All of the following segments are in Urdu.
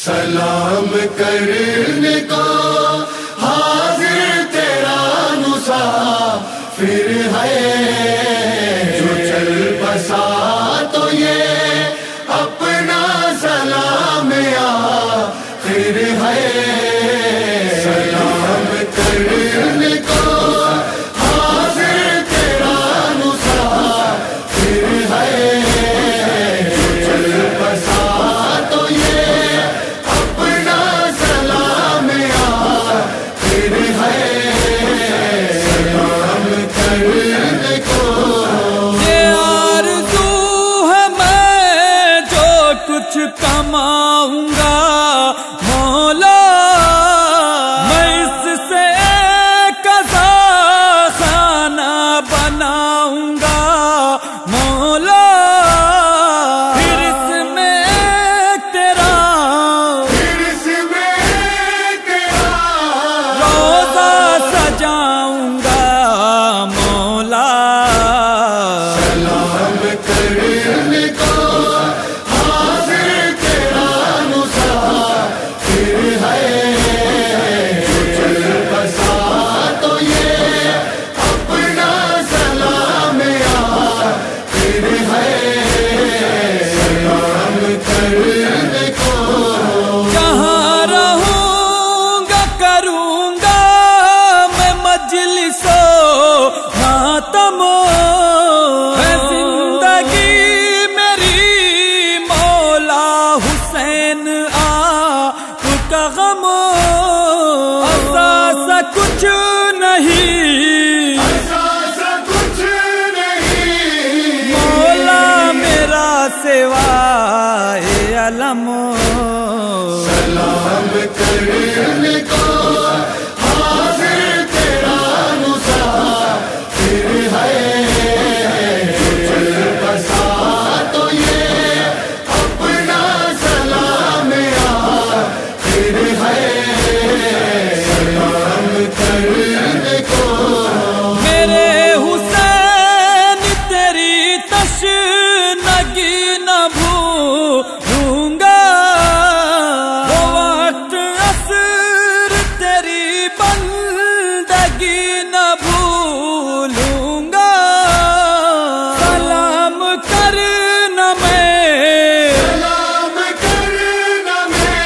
سلام کرنے کو حاضر تیرا مسافر ہے، جو چل بسا تو یہ اپنا سلام آخر ہے۔ سلام کرنے کو حاضر تیرا مسافر ہے، جو چل بسا تو یہ اپنا سلام آخر ہے۔ سلام کرنے کو یہ آرزو ہے میں جو کچھ کماؤں گا مولا، میں اس سے ایک خزانہ بناؤں گا مولا، پھر اس میں تیرا روزہ سجاؤں گا مولا۔ سلام کرنے کو حاضر تیرا مسافر ہے، جو چل بسا تو یہ اپنا سلام آخر ہے۔ سلام کرنے کو جہاں رہوں گا کروں گا میں مجلس و ماتم، ہے زندگی میری مولا حسین آپ کا غم، ایسا کچھ نہیں ایسا کچھ نہیں مولا میرا سوائے علم۔ سلام کرنے کو حاضر تیرا مسافر ہے، جو چل بسا تو یہ اپنا سلام آخر ہے۔ سلام کرنے کو میرے حسین تیری تشنگی نہ بھولوں گا، وہ وقت عصر تیری بندگی نہ بھولوں گا، سلام کرنا میں سلام کرنا میں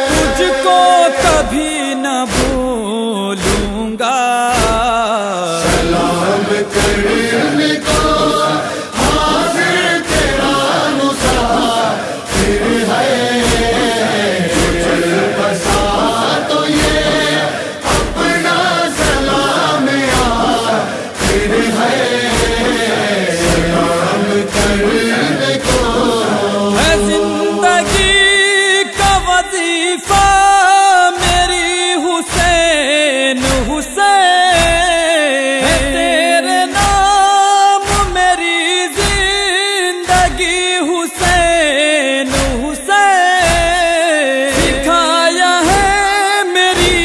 تجھ کو کبھی نہ بھولوں گا۔ سلام کرنے کو حاضر تیرا مسافر ہے، جو چل بسا تو یہ اپنا سلام آخر ہے۔ سلام کرنے کو ہے زندگی کا وظیفہ میری حسین حسین، ہے تیرے نام میری زندگی حسین حسین، سکھایا ہے میری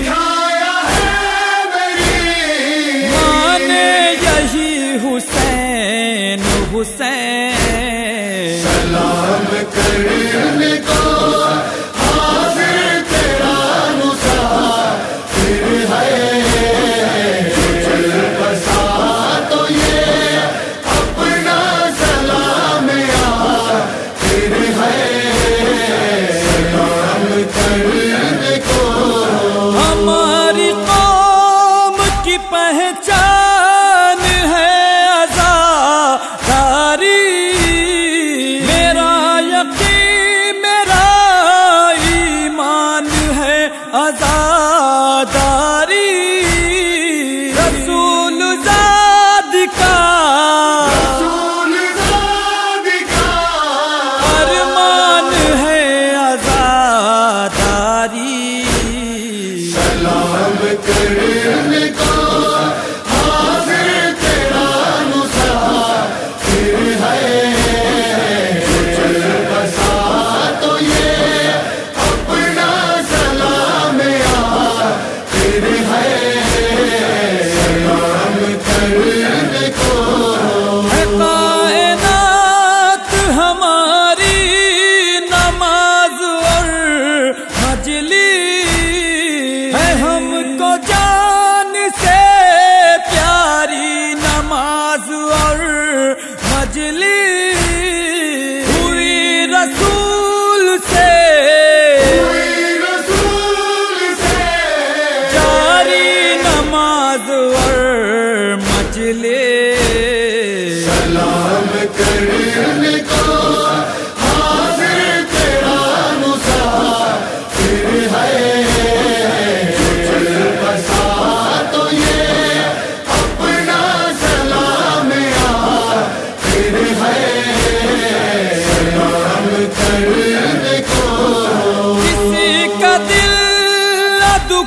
کھایا ہے میری مانے یہی حسین حسین۔ سلام کرنے کو حاضر تیرا مسافر ہے، جو چل بسا تو یہ اپنا سلام آخر ہے۔ سلام کرنے کو ہماری قوم کی پہچان ہے عزاداری، میرا یقین میرا ایمان ہے عزاداری، رسول زاد کا رسول زاد کا فرمان ہے عزاداری۔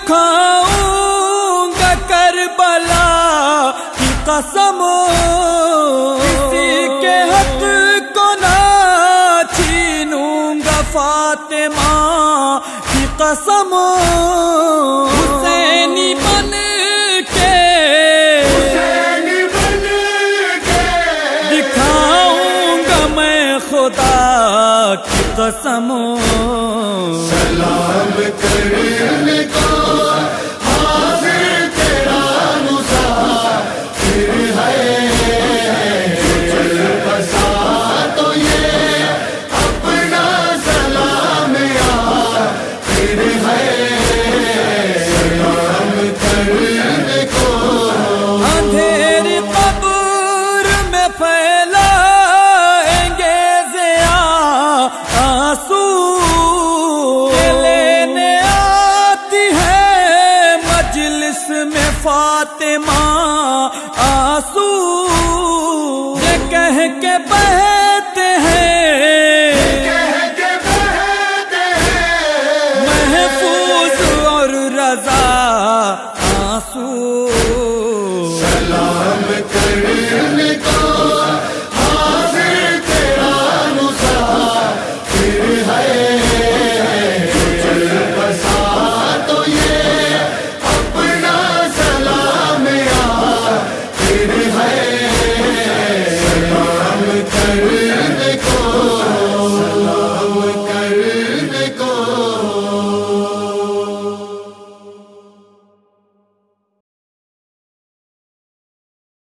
کھاؤں گا کربلا کی قسم، کسی کے حق کو نہ چھینوں گا فاطمہ کی قسم، حسینی بن کے دکھاؤں گا میں خدا کی قسم، سلام کرنے کو حاضر تیرا مسافر ہے، چل بسا تو یہ اپنا سلام آخر ہے، سلام کرنے کو اندھیری قبر میں پھیلائیں گے ضیاء آنسو، لینے آتی ہے مجلس میں فاطمہ آنسو،